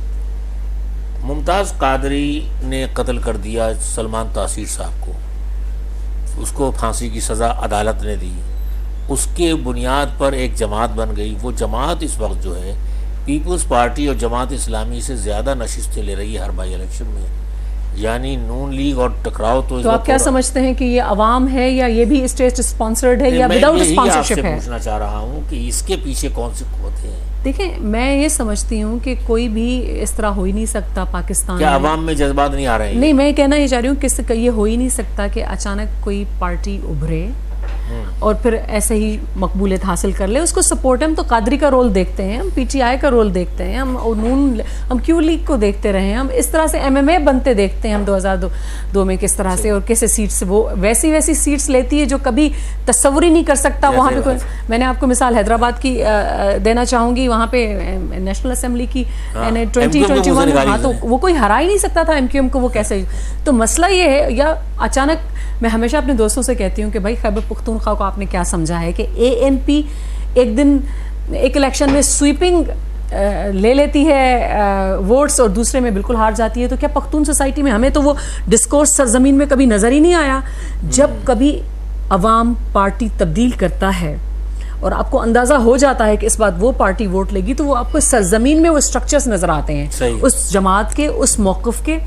ممتاز قادری نے قتل کر دیا سلمان تاثیر صاحب کو، اس کو پھانسی کی سزا عدالت نے دی. اس کے بنیاد پر ایک جماعت بن گئی. وہ جماعت اس وقت جو ہے پیپلز پارٹی اور جماعت اسلامی سے زیادہ نشستیں لے رہی ہے ہر بائی الیکشن میں. یعنی نون لیگ اور ٹکراؤ تو آپ کیا سمجھتے ہیں کہ یہ عوام ہے یا یہ بھی اسٹیٹ اسپانسرڈ ہے یا وداؤٹ اسپانسرشپ ہے؟ میں پوچھنا چاہ رہا ہوں کہ اس کے پیچھے کون سی قوتیں ہیں. دیکھیں میں یہ سمجھتی ہوں کہ کوئی بھی اس طرح ہو ہی نہیں سکتا پاکستان. کیا عوام میں جذبات نہیں آ رہے ہیں؟ نہیں، میں کہنا یہ چاہ رہی ہوں کہ یہ ہو ہی نہیں سکتا کہ اچانک کوئی پارٹی ابھرے اور پھر ایسے ہی مقبولیت حاصل کر لے. اس کو سپورٹ ہم تو قادری کا رول دیکھتے ہیں، ہم پی ٹی آئی کا رول دیکھتے ہیں، ہم کیو لیگ کو دیکھتے رہے ہیں، ہم اس طرح سے ایم ایم اے بنتے دیکھتے ہیں ہم 2002 میں کس طرح سے اور کیسے سیٹس وہ ویسی سیٹس لیتی ہے جو کبھی تصور ہی نہیں کر سکتا. وہاں پہ میں نے آپ کو مثال حیدرآباد کی دینا چاہوں گی. وہاں پہ نیشنل اسمبلی کی 2021 ہاں تو وہ کوئی ہرا ہی نہیں سکتا تھا ایم کیو ایم کو. وہ کیسے؟ تو مسئلہ یہ ہے، یا اچانک میں ہمیشہ اپنے دوستوں سے کہتی ہوں کہ بھائی خیبر پختونخوا کو آپ نے کیا سمجھا ہے کہ اے این پی ایک دن ایک الیکشن میں سویپنگ لے لیتی ہے ووٹس اور دوسرے میں بالکل ہار جاتی ہے. تو کیا پختون سوسائٹی میں ہمیں تو وہ ڈسکورس سرزمین میں کبھی نظر ہی نہیں آیا. جب کبھی عوام پارٹی تبدیل کرتا ہے اور آپ کو اندازہ ہو جاتا ہے کہ اس بات وہ پارٹی ووٹ لے گی، تو وہ آپ کو سرزمین میں وہ سٹرکچرز نظر آتے ہیں اس جماعت کے، اس موقف کے.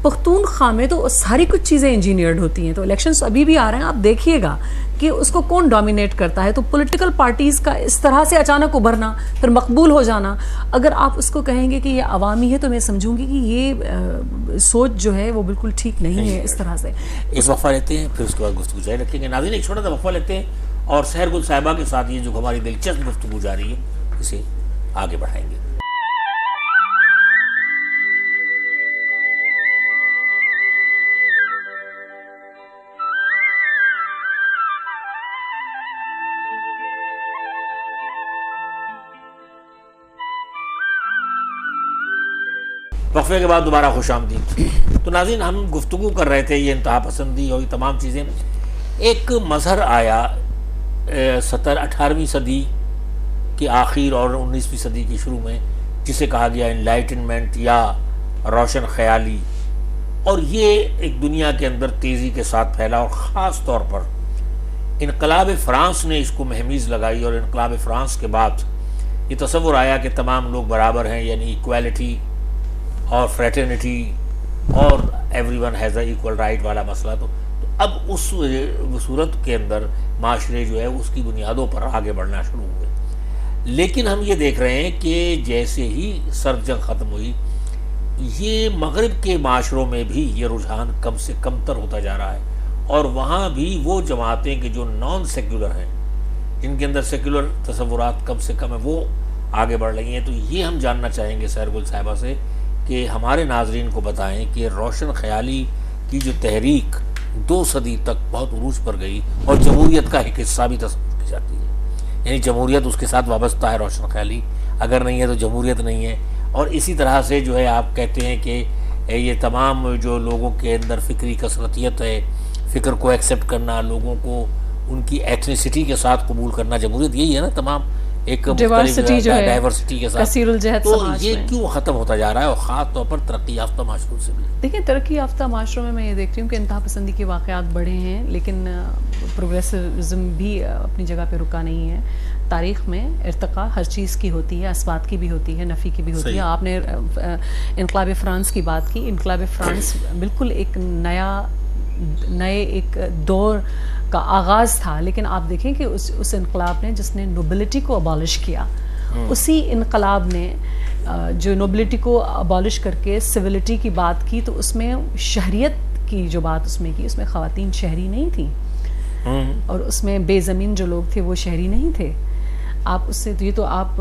پختونخوا میں تو ساری کچھ چیزیں انجینئرڈ ہوتی ہیں. تو الیکشنز ابھی بھی آ رہے ہیں، آپ دیکھیے گا کہ اس کو کون ڈومینیٹ کرتا ہے. تو پولیٹیکل پارٹیز کا اس طرح سے اچانک ابھرنا، پھر مقبول ہو جانا، اگر آپ اس کو کہیں گے کہ یہ عوامی ہے تو میں سمجھوں گی کہ یہ سوچ جو ہے وہ بالکل ٹھیک نہیں ہے. اس طرح سے ایک وقفہ لیتے ہیں، پھر اس کے بعد گفتگو جاری رکھیں گے. ناظرین ایک چھوٹا سا وقفہ لیتے ہیں اور سحر گل صاحبہ کے ساتھ یہ جو ہماری دلچسپ گفتگو جاری ہے اسے آگے بڑھائیں گے. وقفے کے بعد دوبارہ خوش آمدید. تو ناظرین ہم گفتگو کر رہے تھے یہ انتہا پسندی اور یہ تمام چیزیں. ایک مظہر آیا 18ویں صدی کے آخر اور 19ویں صدی کی شروع میں جسے کہا گیا انلائٹنمنٹ یا روشن خیالی، اور یہ ایک دنیا کے اندر تیزی کے ساتھ پھیلا، اور خاص طور پر انقلاب فرانس نے اس کو مہمیز لگائی. اور انقلاب فرانس کے بعد یہ تصور آیا کہ تمام لوگ برابر ہیں، یعنی ایکویلٹی اور فریٹرنیٹی اور every one has a equal right والا مسئلہ. تو اب اس صورت کے اندر معاشرے جو ہے اس کی بنیادوں پر آگے بڑھنا شروع ہوئے. لیکن ہم یہ دیکھ رہے ہیں کہ جیسے ہی سرد جنگ ختم ہوئی، یہ مغرب کے معاشروں میں بھی یہ رجحان کم سے کم تر ہوتا جا رہا ہے، اور وہاں بھی وہ جماعتیں کہ جو نان سیکولر ہیں، جن کے اندر سیکولر تصورات کم سے کم ہیں، وہ آگے بڑھ رہی ہیں. تو یہ ہم جاننا چاہیں گے سحر گل صاحبہ سے کہ ہمارے ناظرین کو بتائیں کہ روشن خیالی کی جو تحریک 2 صدی تک بہت عروج پر گئی اور جمہوریت کا ایک حصہ بھی تصور کی جاتی ہے، یعنی جمہوریت اس کے ساتھ وابستہ ہے روشن خیالی، اگر نہیں ہے تو جمہوریت نہیں ہے. اور اسی طرح سے جو ہے آپ کہتے ہیں کہ یہ تمام جو لوگوں کے اندر فکری کثرتیت ہے، فکر کو ایکسیپٹ کرنا، لوگوں کو ان کی ایتھنیسٹی کے ساتھ قبول کرنا، جمہوریت یہی ہے نا، تمام ایک ڈائیورسٹی جو ہے، ڈائیورسٹی کے ساتھ. کثیر الجہت سماج میں یہ کیوں ختم ہوتا جا رہا ہے، اور خاص طور پر ترقی یافتہ معاشروں سے بھی؟ دیکھیں ترقی یافتہ معاشروں میں یہ دیکھتی ہوں کہ انتہا پسندی کے واقعات بڑھے ہیں، لیکن پروگریسزم بھی اپنی جگہ پہ رکا نہیں ہے. تاریخ میں ارتقاء ہر چیز کی ہوتی ہے، اثبات کی بھی ہوتی ہے، نفی کی بھی ہوتی ہے. آپ نے انقلاب فرانس کی بات کی. انقلاب فرانس بالکل ایک نئے ایک دور کا آغاز تھا، لیکن آپ دیکھیں کہ اس انقلاب نے جس نے نوبلٹی کو ابالش کیا، اسی انقلاب نے جو نوبلٹی کو ابالش کر کے سویلٹی کی بات کی، تو اس میں شہریت کی جو بات اس میں کی، اس میں خواتین شہری نہیں تھیں، اور اس میں بے زمین جو لوگ تھے وہ شہری نہیں تھے. آپ اس سے یہ تو آپ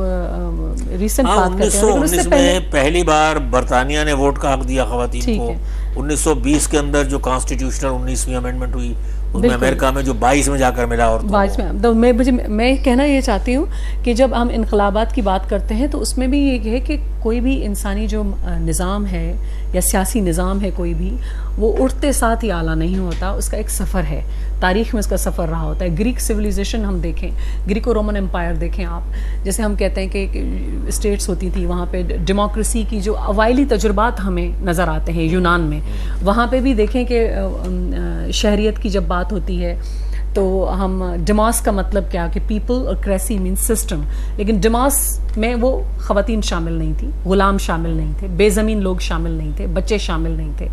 ریسنٹ بات کرتے ہیں، 1919 میں پہلی بار برطانیہ نے ووٹ کا حق دیا خواتین کو. 1920 کے اندر جو کانسٹیٹیوشنل 19ویں امینڈمنٹ ہوئی، اس میں امریکہ میں جو 22 میں جا کر ملا. اور 22 میں کہنا یہ چاہتی ہوں کہ جب ہم انقلابات کی بات کرتے ہیں تو اس میں بھی یہ ہے کہ کوئی بھی انسانی جو نظام ہے یا سیاسی نظام ہے کوئی بھی، وہ اٹھتے ساتھ ہی اعلیٰ نہیں ہوتا، اس کا ایک سفر ہے. تاریخ میں اس کا سفر رہا ہوتا ہے. گریک سویلائزیشن ہم دیکھیں، گریکو رومن امپائر دیکھیں آپ، جیسے ہم کہتے ہیں کہ اسٹیٹس ہوتی تھی، وہاں پہ ڈیموکریسی کی جو اوائلی تجربات ہمیں نظر آتے ہیں یونان میں، وہاں پہ بھی دیکھیں کہ شہریت کی جب بات ہوتی ہے تو ہم ڈیماس کا مطلب کیا کہ پیپل، اور کریسی مینس سسٹم، لیکن ڈیماس میں وہ خواتین شامل نہیں تھی، غلام شامل نہیں تھے، بے زمین لوگ شامل نہیں تھے، بچے شامل نہیں تھے.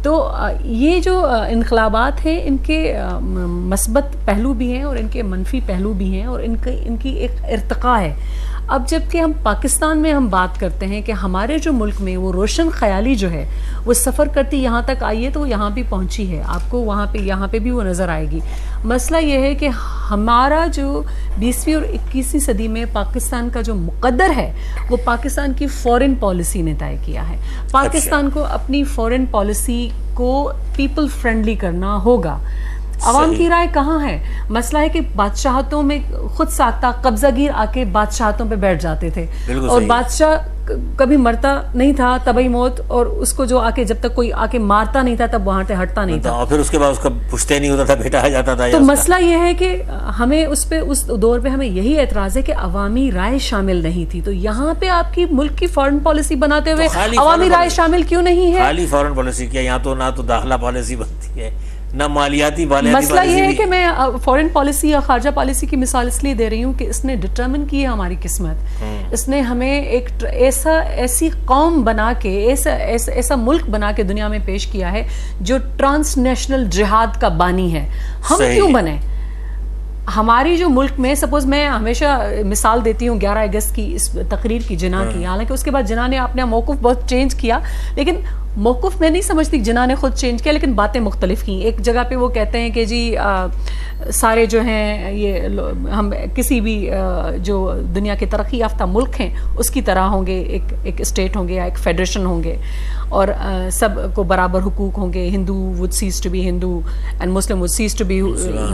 تو یہ جو انقلابات ہیں ان کے مثبت پہلو بھی ہیں اور ان کے منفی پہلو بھی ہیں، اور ان کی ایک ارتقاء ہے. اب جب کہ ہم پاکستان میں ہم بات کرتے ہیں کہ ہمارے جو ملک میں وہ روشن خیالی جو ہے وہ سفر کرتی یہاں تک آئی ہے، تو وہ یہاں بھی پہنچی ہے، آپ کو یہاں پہ بھی وہ نظر آئے گی. مسئلہ یہ ہے کہ ہمارا جو 20ویں اور 21ویں صدی میں پاکستان کا جو مقدر ہے وہ پاکستان کی فورن پالیسی نے طے کیا ہے. پاکستان کو اپنی فورن پالیسی کو پیپل فرینڈلی کرنا ہوگا. عوام کی رائے کہاں ہے؟ مسئلہ ہے کہ بادشاہتوں میں خود ساختہ قبضہ گیر آ کے بادشاہتوں پہ بیٹھ جاتے تھے، اور بادشاہ کبھی مرتا نہیں تھا، طبعی موت، اور اس کو جو جب تک کوئی آ کے مارتا نہیں تھا تب وہاں سے ہٹتا نہیں تھا، اور پھر اس کے بعد اس کا پشتے نہیں ہوتا تھا، بیٹا آ جاتا تھا. تو مسئلہ یہ ہے کہ ہمیں اس دور پہ ہمیں یہی اعتراض ہے کہ عوامی رائے شامل نہیں تھی. تو یہاں پہ آپ کی ملک کی فورن پالیسی بناتے ہوئے عوامی رائے شامل کیوں نہیں ہے؟ خالی فورن پالیسی کیا، یہاں تو نہ تو داخلہ پالیسی بنتی ہے، نہ مالیاتی مسئلہ یہ ہے کہ میں فورن پالیسی یا خارجہ پالیسی کی مثال اس لیے دے رہی ہوں کہ اس نے ڈٹرمن کی ہے ہماری قسمت. اس نے ہمیں ایک ایسی قوم بنا کے ایسا ملک بنا کے دنیا میں پیش کیا ہے جو ٹرانس نیشنل جہاد کا بانی ہے. ہم کیوں بنے؟ ہماری جو ملک میں سپوز میں ہمیشہ مثال دیتی ہوں 11 اگست کی اس تقریر کی جناح کی، حالانکہ اس کے بعد جناح نے اپنا موقف بہت چینج کیا، لیکن موقف میں نہیں سمجھتی جناح نے خود چینج کیا، لیکن باتیں مختلف کی. ایک جگہ پہ وہ کہتے ہیں کہ جی سارے جو ہیں یہ ہم کسی بھی جو دنیا کے ترقی یافتہ ملک ہیں اس کی طرح ہوں گے، ایک اسٹیٹ ہوں گے یا ایک فیڈریشن ہوں گے اور سب کو برابر حقوق ہوں گے. ہندو would cease to be Hindu and Muslim would cease to be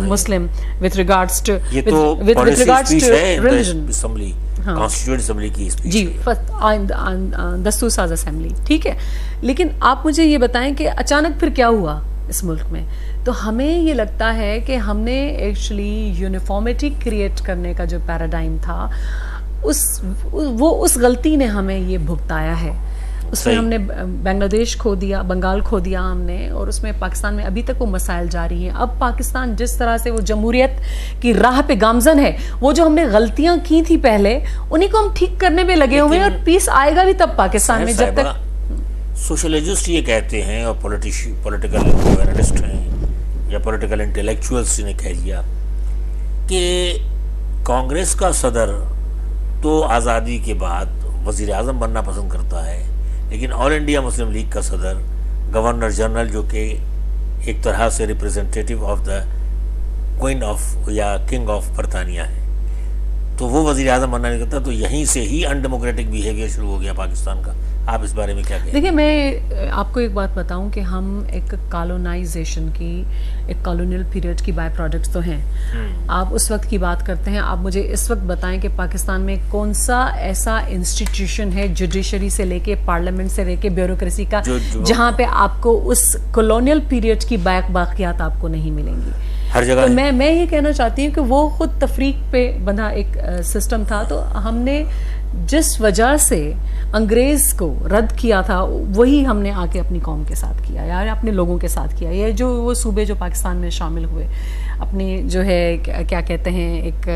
Muslim with regards to religion. Constituent assembly کی جی دستور ساز اسمبلی، ٹھیک ہے. لیکن آپ مجھے یہ بتائیں کہ اچانک پھر کیا ہوا اس ملک میں؟ تو ہمیں یہ لگتا ہے کہ ہم نے ایکچولی یونیفارمٹی کریٹ کرنے کا جو پیراڈائم تھا وہ اس غلطی نے ہمیں یہ بھگتایا ہے. اس میں ہم نے بنگلہ دیش کھو دیا، بنگال کھو دیا ہم نے، اور اس میں پاکستان میں ابھی تک وہ مسائل جاری ہیں. اب پاکستان جس طرح سے وہ جمہوریت کی راہ پہ گامزن ہے، وہ جو ہم نے غلطیاں کی تھی پہلے انہیں کو ہم ٹھیک کرنے میں لگے ہوئے ہیں، اور پیس آئے گا بھی تب پاکستان میں جب تک. سوشلسٹ یہ کہتے ہیں اور پولیٹیکل انالسٹ ہیں یا پولیٹیکل انٹلیکچوئلس نے کہہ لیا کہ کانگریس کا صدر تو آزادی کے بعد وزیر اعظم بننا پسند کرتا ہے، لیکن آل انڈیا مسلم لیگ کا صدر گورنر جنرل جو کہ ایک طرح سے representative of the queen of یا کنگ آف برطانیہ ہے، تو وہ وزیر اعظم بننا نہیں کرتا. تو یہیں سے ہی ان ڈیموکریٹک بیہیویئر شروع ہو گیا پاکستان کا. آپ اس بارے میں کیا کہیں؟ دیکھیں میں آپ کو ایک بات بتاؤں کہ ہم ایک کالونائزیشن کی، ایک کالونیل پیریڈ کی بائی پروڈکٹس تو ہیں. آپ اس وقت کی بات کرتے ہیں، آپ مجھے اس وقت بتائیں کہ پاکستان میں کون سا ایسا انسٹیٹیوشن ہے جوڈیشری سے لے کے پارلیمنٹ سے لے کے بیوروکریسی کا جہاں پہ آپ کو اس کالونیل پیریڈ کی باقیات آپ کو نہیں ملیں گی ہر جگہ. تو میں یہ کہنا چاہتی ہوں کہ وہ خود تفریق پہ بندھا ایک سسٹم تھا. تو ہم نے جس وجہ سے انگریز کو رد کیا تھا وہی ہم نے آ کے اپنی قوم کے ساتھ کیا یا اپنے لوگوں کے ساتھ کیا. یہ جو وہ صوبے جو پاکستان میں شامل ہوئے اپنے جو ہے کیا کہتے ہیں ایک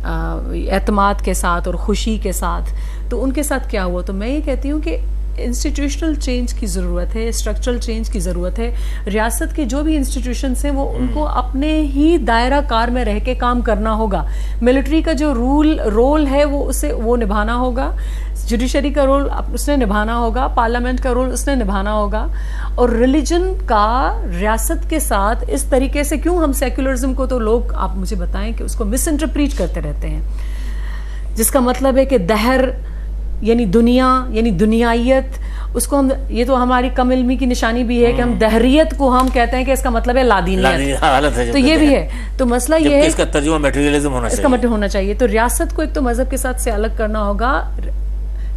اعتماد کے ساتھ اور خوشی کے ساتھ، تو ان کے ساتھ کیا ہوا؟ تو میں یہ کہتی ہوں کہ انسٹیٹیوشنل چینج کی ضرورت ہے، اسٹرکچرل چینج کی ضرورت ہے. ریاست کے جو بھی انسٹیٹیوشنس ہیں وہ ان کو اپنے ہی دائرہ کار میں رہ کے کام کرنا ہوگا. ملٹری کا جو رول ہے وہ نبھانا ہوگا، جوڈیشری کا رول اس نے نبھانا ہوگا، پارلیمنٹ کا رول اس نے نبھانا ہوگا. اور ریلیجن کا ریاست کے ساتھ اس طریقے سے کیوں ہم سیکولرزم کو، تو لوگ آپ مجھے بتائیں کہ اس کو مس انٹرپریٹ کرتے رہتے ہیں، جس کا مطلب ہے کہ دہر یعنی دنیا یعنی دنیائیت، اس کو ہم، یہ تو ہماری کم علمی کی نشانی بھی ہے کہ ہم دہریت کو ہم کہتے ہیں کہ اس کا مطلب ہے لادینیت، تو یہ بھی ہے. تو مسئلہ یہ ہے اس کا ترجمہ میٹیریلزم ہونا چاہیے. تو ریاست کو ایک تو مذہب کے ساتھ سے الگ کرنا ہوگا.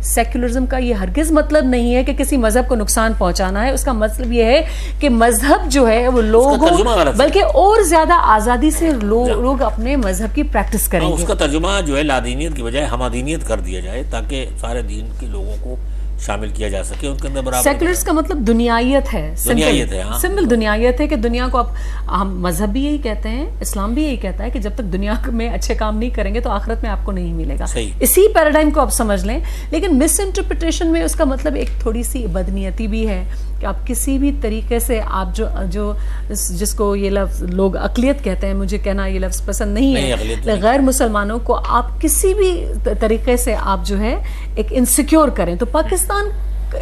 سیکولرزم کا یہ ہرگز مطلب نہیں ہے کہ کسی مذہب کو نقصان پہنچانا ہے. اس کا مطلب یہ ہے کہ مذہب جو ہے وہ لوگوں بلکہ اور زیادہ آزادی سے لوگ اپنے مذہب کی پریکٹس کریں گے. اس کا ترجمہ جو ہے لادینیت کی بجائے ہمادینیت کر دیا جائے تاکہ سارے دین کے لوگوں کو شامل کیا جا سکے ان کے اندر برابر. سیکولرز کا مطلب دنیائیت ہے، سمپل دنیائیت ہے کہ دنیا کو ہم مذہب بھی یہی کہتے ہیں، اسلام بھی یہی کہتا ہے کہ جب تک دنیا میں اچھے کام نہیں کریں گے تو آخرت میں آپ کو نہیں ملے گا. اسی پیراڈائم کو آپ سمجھ لیں. لیکن مس انٹرپریٹیشن میں اس کا مطلب ایک تھوڑی سی بدنیتی بھی ہے کہ آپ کسی بھی طریقے سے آپ جو جس کو یہ لفظ لوگ اقلیت کہتے ہیں، مجھے کہنا یہ لفظ پسند نہیں ہے، غیر مسلمانوں کو آپ کسی بھی طریقے سے آپ جو ہے ایک انسیکیور کریں. تو پاکستان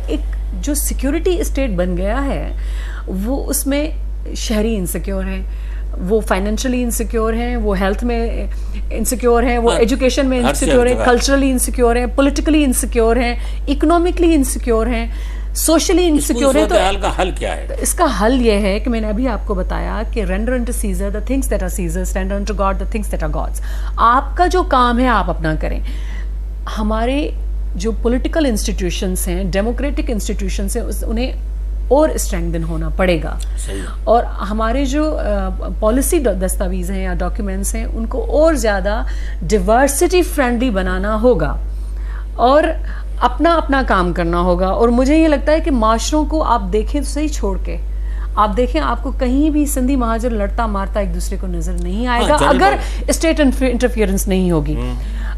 ایک جو سیکیورٹی اسٹیٹ بن گیا ہے وہ اس میں شہری انسیکیور ہیں، وہ فائنینشلی انسیکیور ہیں، وہ ہیلتھ میں انسیکیور ہیں، وہ ایجوکیشن میں انسیکیور ہیں، کلچرلی انسیکیور ہیں، پولیٹیکلی انسیکیور ہیں، اکنامکلی انسیکیور ہیں، سوشلی انسیکیور ہے. تو کا حل کیا ہے؟ اس کا حل یہ ہے کہ میں نے ابھی آپ کو بتایا کہ render unto Caesar the things that are Caesar's, render unto God the things that are God's. آپ کا جو کام ہے آپ اپنا کریں. ہمارے جو پولیٹیکل انسٹیٹیوشنس ہیں، ڈیموکریٹک انسٹیٹیوشنس ہیں، انہیں اور اسٹرینگدن ہونا پڑے گا. اور ہمارے جو پالیسی دستاویز ہیں یا ڈاکیومنٹس ہیں ان کو اور زیادہ ڈیورسٹی فرینڈلی بنانا ہوگا اور اپنا کام کرنا ہوگا. اور مجھے یہ لگتا ہے کہ معاشروں کو آپ دیکھیں تو صحیح چھوڑ کے آپ دیکھیں آپ کو کہیں بھی سندھی مہاجر لڑتا مارتا ایک دوسرے کو نظر نہیں آئے گا اگر اسٹیٹ انٹرفیئرنس نہیں ہوگی.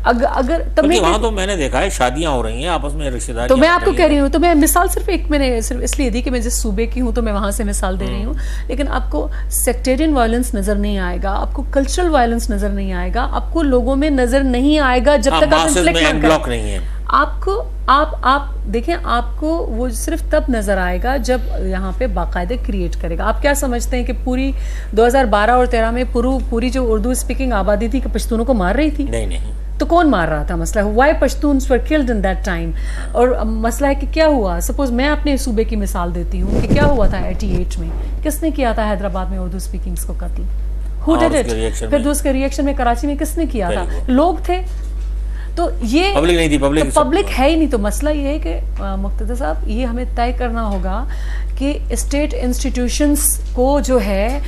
اگر وہاں تو میں نے دیکھا ہے شادیاں ہو رہی ہیں آپس میں رشتہ داری. تو میں آپ کو کہہ رہی ہوں, تو میں مثال صرف ایک میں نے صرف اس لیے دی کہ میں جس صوبے کی ہوں تو میں وہاں سے مثال دے رہی ہوں, لیکن آپ کو سیکٹیرین وائلنس نظر نہیں آئے گا, آپ کو کلچرل وائلنس نظر نہیں آئے گا, آپ کو لوگوں میں نظر نہیں آئے گا جب تک آپ انفلیکٹ نہ کریں. آپ کو آپ دیکھیں آپ کو وہ صرف تب نظر آئے گا جب یہاں پہ باقاعدہ کریٹ کرے گا. آپ کیا سمجھتے ہیں کہ پوری 2012 اور 13 میں پوری جو اردو اسپیکنگ آبادی تھی کہ پشتونوں کو مار رہی تھی؟ نہیں. تو کون مار رہا تھا؟ مسئلہ why Pashtuns were killed in that time. اور مسئلہ ہے کہ کیا ہوا, سپوز میں اپنے صوبے کی مثال دیتی ہوں کہ کیا ہوا تھا 88 میں, کس نے کیا تھا حیدرآباد میں اردو اسپیکنگز کو قتل؟ Who did it? پھر اس کے ریئیکشن میں کراچی میں کس نے کیا تھا؟ لوگ تھے. تو یہ پبلک ہے ہی نہیں. تو مسئلہ یہ ہے کہ مقتدر صاحب یہ ہمیں طے کرنا ہوگا کہ اسٹیٹ انسٹیٹیوشنز کو جو ہے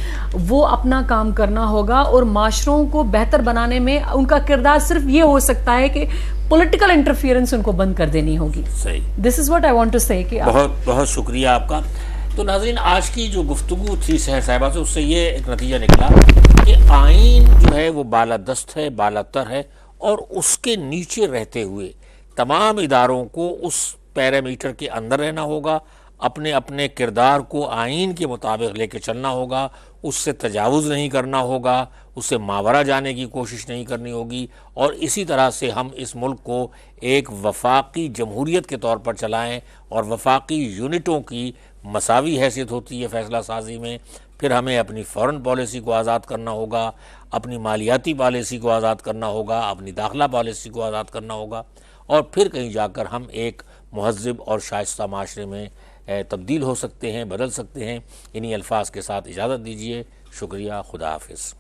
وہ اپنا کام کرنا ہوگا, اور معاشروں کو بہتر بنانے میں ان کا کردار صرف یہ ہو سکتا ہے کہ پولیٹیکل انٹرفیئرنس ان کو بند کر دینی ہوگی. This is what I want to say. بہت بہت شکریہ آپ کا. تو ناظرین آج کی جو گفتگو تھی سحر صاحبہ سے, اس سے یہ ایک نتیجہ نکلا کہ آئین جو ہے وہ بالادست ہے, بالاتر ہے, اور اس کے نیچے رہتے ہوئے تمام اداروں کو اس پیرامیٹر کے اندر رہنا ہوگا, اپنے اپنے کردار کو آئین کے مطابق لے کے چلنا ہوگا, اس سے تجاوز نہیں کرنا ہوگا, اس سے ماورا جانے کی کوشش نہیں کرنی ہوگی, اور اسی طرح سے ہم اس ملک کو ایک وفاقی جمہوریت کے طور پر چلائیں. اور وفاقی یونٹوں کی مساوی حیثیت ہوتی ہے فیصلہ سازی میں. پھر ہمیں اپنی فورن پالیسی کو آزاد کرنا ہوگا, اپنی مالیاتی پالیسی کو آزاد کرنا ہوگا, اپنی داخلہ پالیسی کو آزاد کرنا ہوگا, اور پھر کہیں جا کر ہم ایک مہذب اور شائستہ معاشرے میں تبدیل ہو سکتے ہیں, بدل سکتے ہیں. انہی الفاظ کے ساتھ اجازت دیجیے. شکریہ. خدا حافظ.